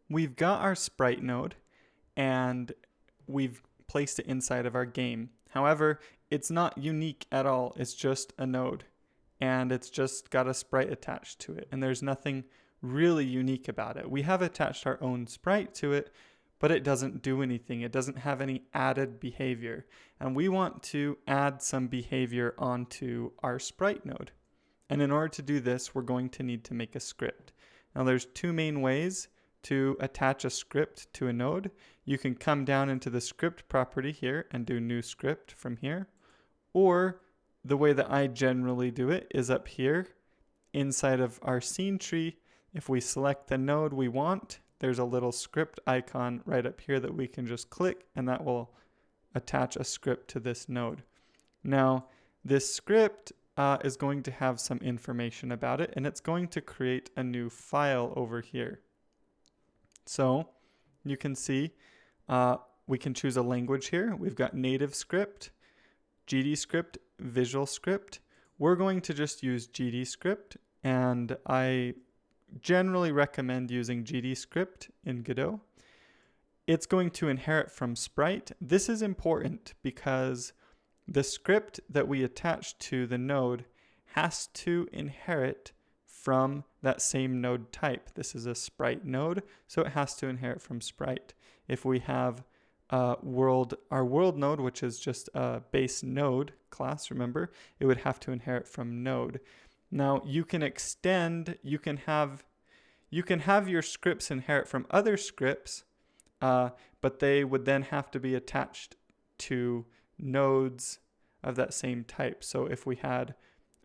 we've got our sprite node and we've placed it inside of our game. However, it's not unique at all. It's just a node and it's just got a sprite attached to it. And there's nothing really unique about it. We have attached our own sprite to it, but it doesn't do anything. It doesn't have any added behavior. And we want to add some behavior onto our sprite node. And in order to do this, we're going to need to make a script. Now there's two main ways to attach a script to a node. You can come down into the script property here and do new script from here. Or the way that I generally do it is up here inside of our scene tree. If we select the node we want, there's a little script icon right up here that we can just click, and that will attach a script to this node. Now, this script is going to have some information about it, and it's going to create a new file over here. So you can see we can choose a language here. We've got native script, GD script, visual script. We're going to just use GD script, and I generally recommend using GD script in Godot. It's going to inherit from sprite. This is important because the script that we attach to the node has to inherit from that same node type. This is a sprite node, so it has to inherit from sprite. If we have our world node, which is just a base node class, remember, it would have to inherit from node. Now you can extend, you can have your scripts inherit from other scripts, but they would then have to be attached to nodes of that same type. So if we had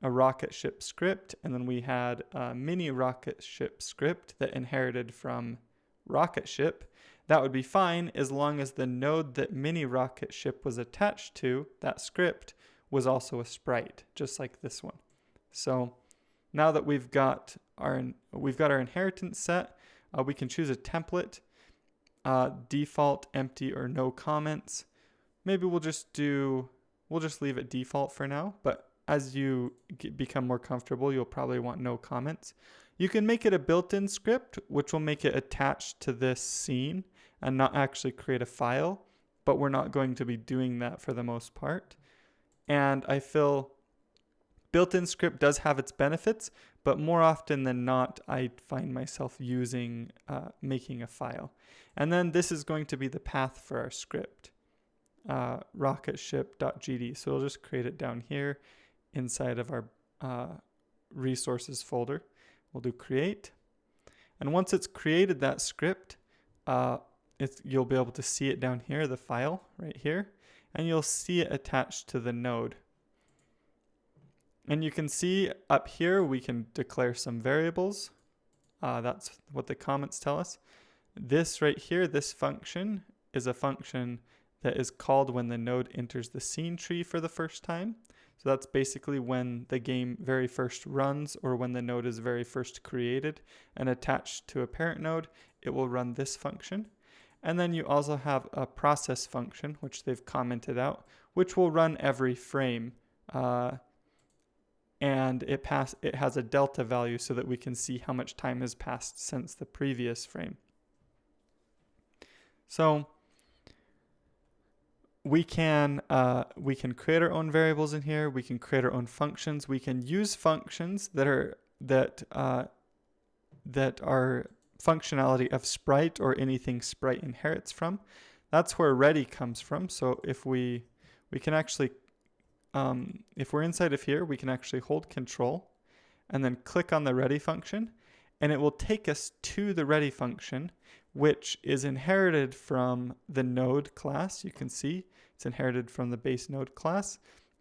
a rocket ship script and then we had a mini rocket ship script that inherited from rocket ship, that would be fine as long as the node that mini rocket ship was attached to, that script, was also a sprite, just like this one. So now that we've got our inheritance set, we can choose a template, default, empty, or no comments. Maybe we'll just leave it default for now, but as you become more comfortable, you'll probably want no comments. You can make it a built-in script, which will make it attached to this scene and not actually create a file, but we're not going to be doing that for the most part. And I feel built-in script does have its benefits, but more often than not, I find myself using making a file. And then this is going to be the path for our script, rocketship.gd. So we'll just create it down here inside of our resources folder. We'll do create. And once it's created that script, you'll be able to see it down here, the file right here, and you'll see it attached to the node. And you can see up here, we can declare some variables. That's what the comments tell us. This right here, this function, is a function that is called when the node enters the scene tree for the first time. So that's basically when the game very first runs, or when the node is very first created and attached to a parent node, it will run this function. And then you also have a process function, which they've commented out, which will run every frame. And it has a delta value so that we can see how much time has passed since the previous frame. So we can create our own variables in here. We can create our own functions. We can use functions that are functionality of sprite or anything sprite inherits from. That's where ready comes from. So if we can actually if we're inside of here, we can actually hold control and then click on the ready function, and it will take us to the ready function, which is inherited from the node class. You can see it's inherited from the base node class,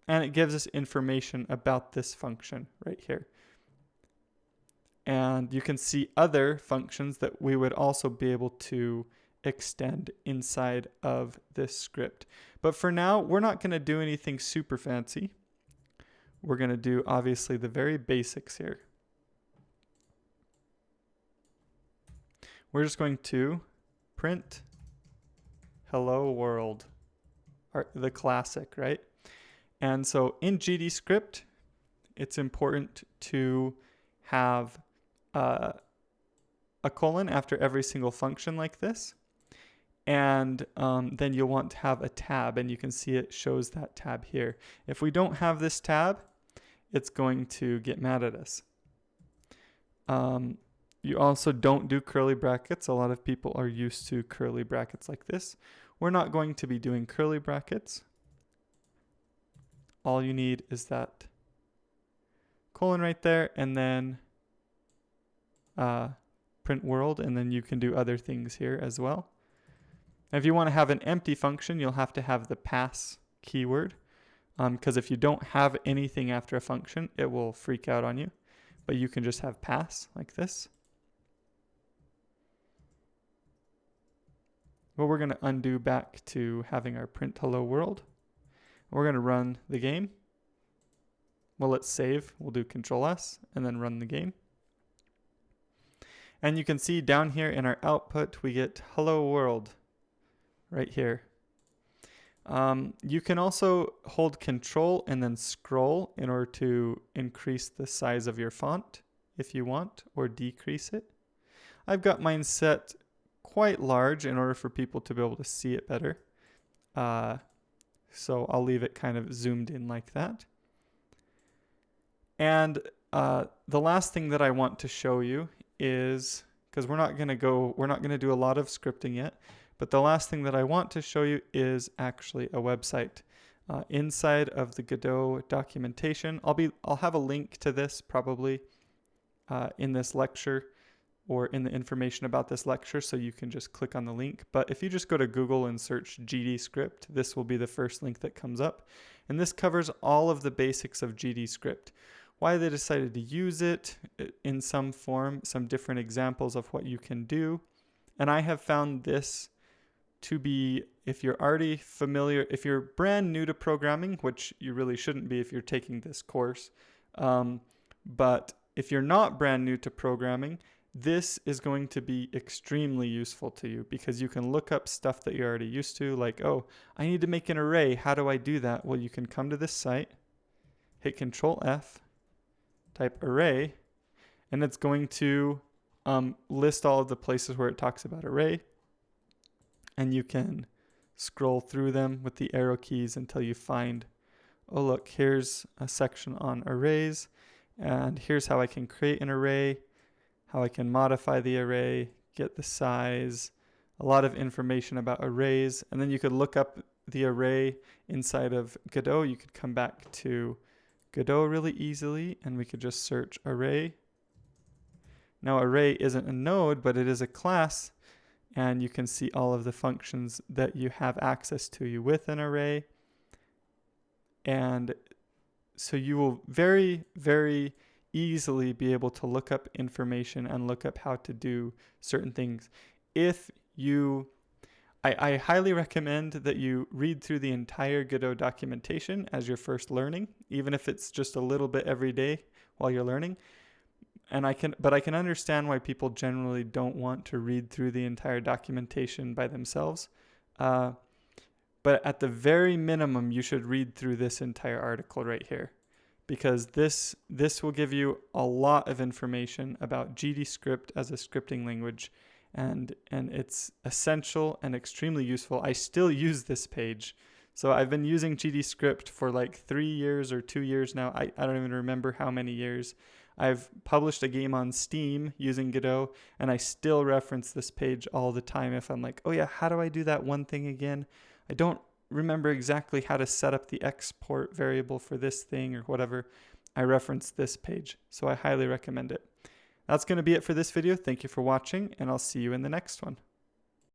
and it gives us information about this function right here. And you can see other functions that we would also be able to extend inside of this script. But for now, we're not going to do anything super fancy. We're going to do obviously the very basics here. We're just going to print hello world, the classic, right? And so in GD script, it's important to have a colon after every single function like this. And then you'll want to have a tab, and you can see it shows that tab here. If we don't have this tab, it's going to get mad at us. You also don't do curly brackets. A lot of people are used to curly brackets like this. We're not going to be doing curly brackets. All you need is that colon right there, and then print world, and then you can do other things here as well. If you want to have an empty function, you'll have to have the pass keyword, because if you don't have anything after a function, it will freak out on you. But you can just have pass like this. Well, we're going to undo back to having our print hello world. We're going to run the game. Well, let's save. We'll do Control S and then run the game. And you can see down here in our output, we get hello world right here. You can also hold Control and then scroll in order to increase the size of your font if you want, or decrease it. I've got mine set quite large in order for people to be able to see it better. So I'll leave it kind of zoomed in like that. And the last thing that I want to show you is, because we're not going to do a lot of scripting yet, but the last thing that I want to show you is actually a website. Inside of the Godot documentation, I'll have a link to this probably in this lecture, or in the information about this lecture, so you can just click on the link. But if you just go to Google and search GDScript, this will be the first link that comes up. And this covers all of the basics of GDScript. Why they decided to use it in some form, some different examples of what you can do. And I have found this to be, if you're already familiar, if you're brand new to programming, which you really shouldn't be if you're taking this course, but if you're not brand new to programming, this is going to be extremely useful to you, because you can look up stuff that you're already used to, like, oh, I need to make an array. How do I do that? Well, you can come to this site, hit Control F, type array, and it's going to list all of the places where it talks about array. And you can scroll through them with the arrow keys until you find, oh, look, here's a section on arrays, and here's how I can create an array, how I can modify the array, get the size, a lot of information about arrays. And then you could look up the array inside of Godot. You could come back to Godot really easily, and we could just search array. Now, array isn't a node, but it is a class, and you can see all of the functions that you have access to with an array. And so you will very, very easily be able to look up information and look up how to do certain things. I highly recommend that you read through the entire Godot documentation as you're first learning, even if it's just a little bit every day while you're learning. But I can understand why people generally don't want to read through the entire documentation by themselves. But at the very minimum, you should read through this entire article right here, because this will give you a lot of information about GDScript as a scripting language, and it's essential and extremely useful. I still use this page. So I've been using GDScript for like 3 years or 2 years now. I don't even remember how many years. I've published a game on Steam using Godot, and I still reference this page all the time if I'm like, oh yeah, how do I do that one thing again? I don't remember exactly how to set up the export variable for this thing or whatever. I reference this page, so I highly recommend it. That's going to be it for this video. Thank you for watching, and I'll see you in the next one.